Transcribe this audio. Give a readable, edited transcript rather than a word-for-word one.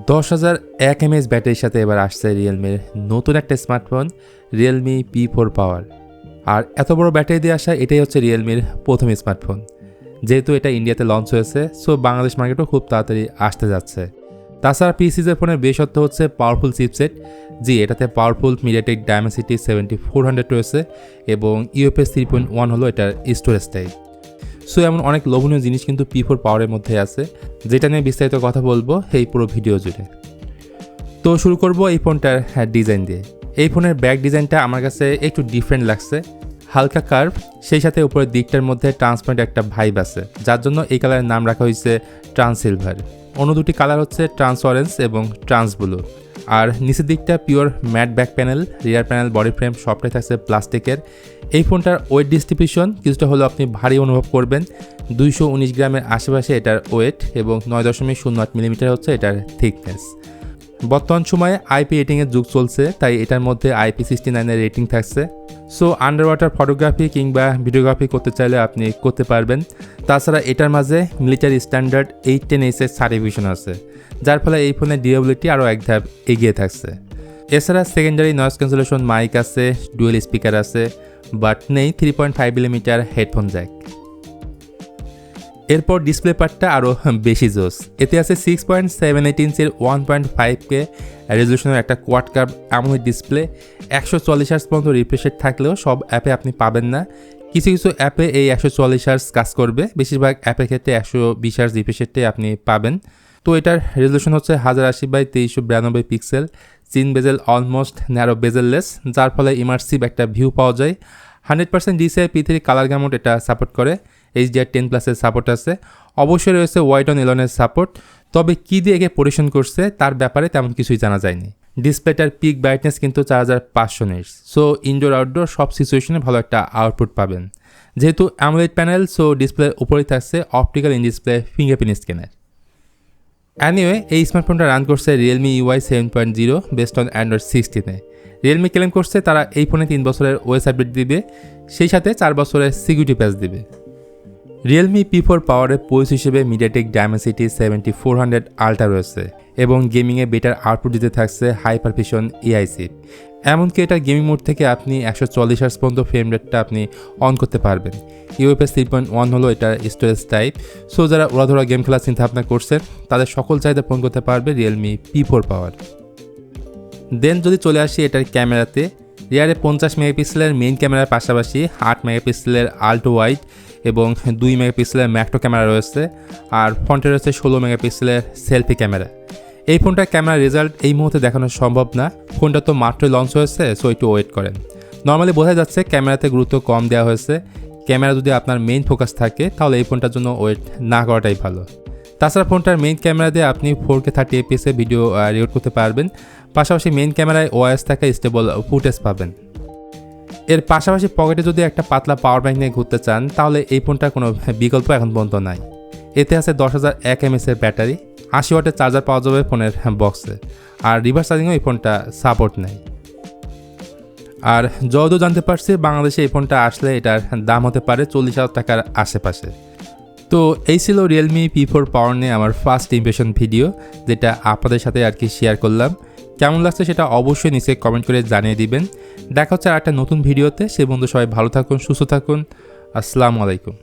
10,001 mAh ব্যাটারির সাথে এবার আসছে রিয়েলমির নতুন একটা স্মার্টফোন Realme P4 Power। আর এত বড় ব্যাটারি দিয়ে আসা এটাই হচ্ছে রিয়েলমির প্রথম স্মার্টফোন। যেহেতু এটা ইন্ডিয়াতে লঞ্চ হয়েছে, সো বাংলাদেশ মার্কেটও খুব তাড়াতাড়ি আসতে যাচ্ছে। তাছাড়া পি সিরিজের ফোনের বিশেষত্ব হচ্ছে পাওয়ারফুল চিপসেট। জি, এটাতে পাওয়ারফুল মিডিয়াটেক ডায়মেনসিটি 7400 রয়েছে এবং ইউএফএস 3.1 হলো এটার স্টোরেজ টাইপ। সো এমন অনেক লোভনীয় জিনিস কিন্তু P4 পাওয়ারের মধ্যে আছে, যেটা নিয়ে বিস্তারিত কথা বলবো এই পুরো ভিডিও জুড়ে। তো শুরু করব এই ফোনটার ডিজাইন দিয়ে। এই ফোনের ব্যাক ডিজাইনটা আমার কাছে একটু ডিফারেন্ট লাগছে, হালকা কার্ভ, সেই সাথে উপরের দিকটার মধ্যে ট্রান্সপারেন্ট একটা ভাইব আছে, যার জন্য এই কালারের নাম রাখা হয়েছে ট্রান্স সিলভার। অন্য দুটি কালার হচ্ছে ট্রান্স অরেঞ্জ এবং ট্রান্স ব্লু। আর নিচের দিকটা পিওর ম্যাট ব্যাক প্যানেল, রিয়ার প্যানেল, বডি ফ্রেম সবটাই থাকছে প্লাস্টিকের। এই ফোনটার ওয়েট ডিস্ট্রিবিউশন কিছুটা হলেও আপনি ভারী অনুভব করবেন। 219 গ্রামের আশেপাশে এটার ওয়েট এবং 9.08 মিলিমিটার হচ্ছে এটার থিকনেস। বর্তমান সময়ে আইপি রেটিংয়ের যুগ চলছে, তাই এটার মধ্যে IP69 এর রেটিং থাকছে। সো আন্ডার ওয়াটার ফটোগ্রাফি কিংবা ভিডিওগ্রাফি করতে চাইলে আপনি করতে পারবেন। তাছাড়া এটার মাঝে মিলিটারি স্ট্যান্ডার্ড 810S এর সার্টিফিকেশন আছে, যার ফলে এই ফোনের ডিউরেবিলিটি আরও এক ধাপ এগিয়ে থাকছে। এছাড়া সেকেন্ডারি নয়েজ ক্যান্সেলেশন মাইক আছে, ডুয়েল স্পিকার আছে, বাট নেই 3.5 মিলিমিটার হেডফোন জ্যাক। এরপর ডিসপ্লে পার্টটা আরও বেশি জোস। এতে আছে 6.78 ইঞ্চের 1.5K রেজলিউশনের একটা quad curve AMOLED display. 140 hertz পর্যন্ত রিফ্রেশ রেট থাকলেও সব অ্যাপে আপনি পাবেন না। কিছু কিছু অ্যাপে এই 140 হার্টজ কাজ করবে, বেশিরভাগ অ্যাপের ক্ষেত্রে 120 হার্টজ রিফ্রেশ রেটে আপনি পাবেন। তো এটার রেজলিউশন হচ্ছে 1080x2392 পিক্সেল, চিন বেজেল অলমোস্ট ন্যারো বেজেললেস, যার ফলে ইমার্সিভ একটা ভিউ পাওয়া যায়। 100% DCI P3 কালার গ্যামুট এটা সাপোর্ট করে। HDR10+ এর সাপোর্ট আছে। অবশ্যই রয়েছে ওয়াইড অন এলনের সাপোর্ট, তবে কী দিয়ে একে পরিবেশন করছে তার ব্যাপারে তেমন কিছুই জানা যায়নি। ডিসপ্লেটার পিক ব্রাইটনেস কিন্তু 4500 নিটস, সো ইনডোর আউটডোর সব সিচুয়েশনে ভালো একটা আউটপুট পাবেন। যেহেতু অ্যামোলেড প্যানেল, সো ডিসপ্লের উপরেই থাকছে optical in display fingerprint scanner. Anyway এই স্মার্টফোনটা রান করছে Realme UI 7.0 based on Android 16-এ। রিয়েলমি ক্লেম করছে তারা এই ফোনে 3 বছরের ওএস আপডেট দিবে, সেই সাথে 4 বছরের সিকিউরিটি প্যাচ দিবে। Realme P4 পাওয়ারের পোজ হিসেবে মিডিয়াটেক ডায়মেনসিটি 7400 আলট্রা রয়েছে এবং গেমিংয়ে বেটার আউটপুট দিতে থাকছে হাই পারফিউশন এআই চিপ। এমনকি এটা গেমিং মোড থেকে আপনি 140 হার্টজ পর্যন্ত ফ্রেম রেটটা আপনি অন করতে পারবেন। ইউএফএস 3.1 হলো এটার স্টোরেজ টাইপ। সো যারা ওড়াধরা গেম খেলার চিন্তা ভাবনা করছেন তাদের সকল চাহিদা পূরণ করতে পারবে Realme P4 পাওয়ার। দেন যদি চলে আসি এটার ক্যামেরাতে, রিয়ারে 50 মেগাপিক্সেলের মেইন ক্যামেরার পাশাপাশি 8 মেগাপিক্সেলের আল্ট্রা ওয়াইড এবং 2 মেগাপিক্সেলের ম্যাক্রো ক্যামেরা রয়েছে, আর ফ্রন্টে রয়েছে 16 মেগাপিক্সেলের সেলফি ক্যামেরা। এই ফোনটার ক্যামেরার রেজাল্ট এই মুহূর্তে দেখানো সম্ভব না, ফোনটা তো মাত্রই লঞ্চ হয়েছে, সো একটু ওয়েট করেন। নর্মালি বোঝা যাচ্ছে ক্যামেরাতে গুরুত্ব কম দেওয়া হয়েছে। ক্যামেরা যদি আপনার মেইন ফোকাস থাকে তাহলে এই ফোনটার জন্য ওয়েট না করাটাই ভালো। তাছাড়া ফোনটার মেইন ক্যামেরা দিয়ে আপনি 4K 30fps এ ভিডিও রেকর্ড করতে পারবেন, পাশাপাশি মেইন ক্যামেরায় ওআইএস থাকা স্টেবল ফুটেজ পাবেন। এর পাশাপাশি পকেটে যদি একটা পাতলা পাওয়ার ব্যাঙ্ক নিয়ে ঘুরতে চান তাহলে এই ফোনটার কোনো বিকল্প এখন পর্যন্ত নাই। এতে আছে 10,001 mAh এর ব্যাটারি, 80 ওয়াটের চার্জার পাওয়া যাবে ফোনের বক্সে, আর রিভার্স চার্জিংও এই ফোনটা সাপোর্ট নেয়। আর যতদূর জানতে পারছি বাংলাদেশে এই ফোনটা আসলে এটার দাম হতে পারে 40,000 টাকার আশেপাশে। তো এই ছিল Realme P4 পাওয়ার নিয়ে আমার ফার্স্ট ইমপ্রেশন ভিডিও, যেটা আপনাদের সাথে আর কি শেয়ার করলাম। কেমন লাগছে সেটা অবশ্যই নিচে কমেন্ট করে জানিয়ে দিবেন। দেখা হচ্ছে আর একটা নতুন ভিডিওতে। সে বন্ধু সবাই ভালো থাকুন, সুস্থ থাকুন। আসসালামু আলাইকুম।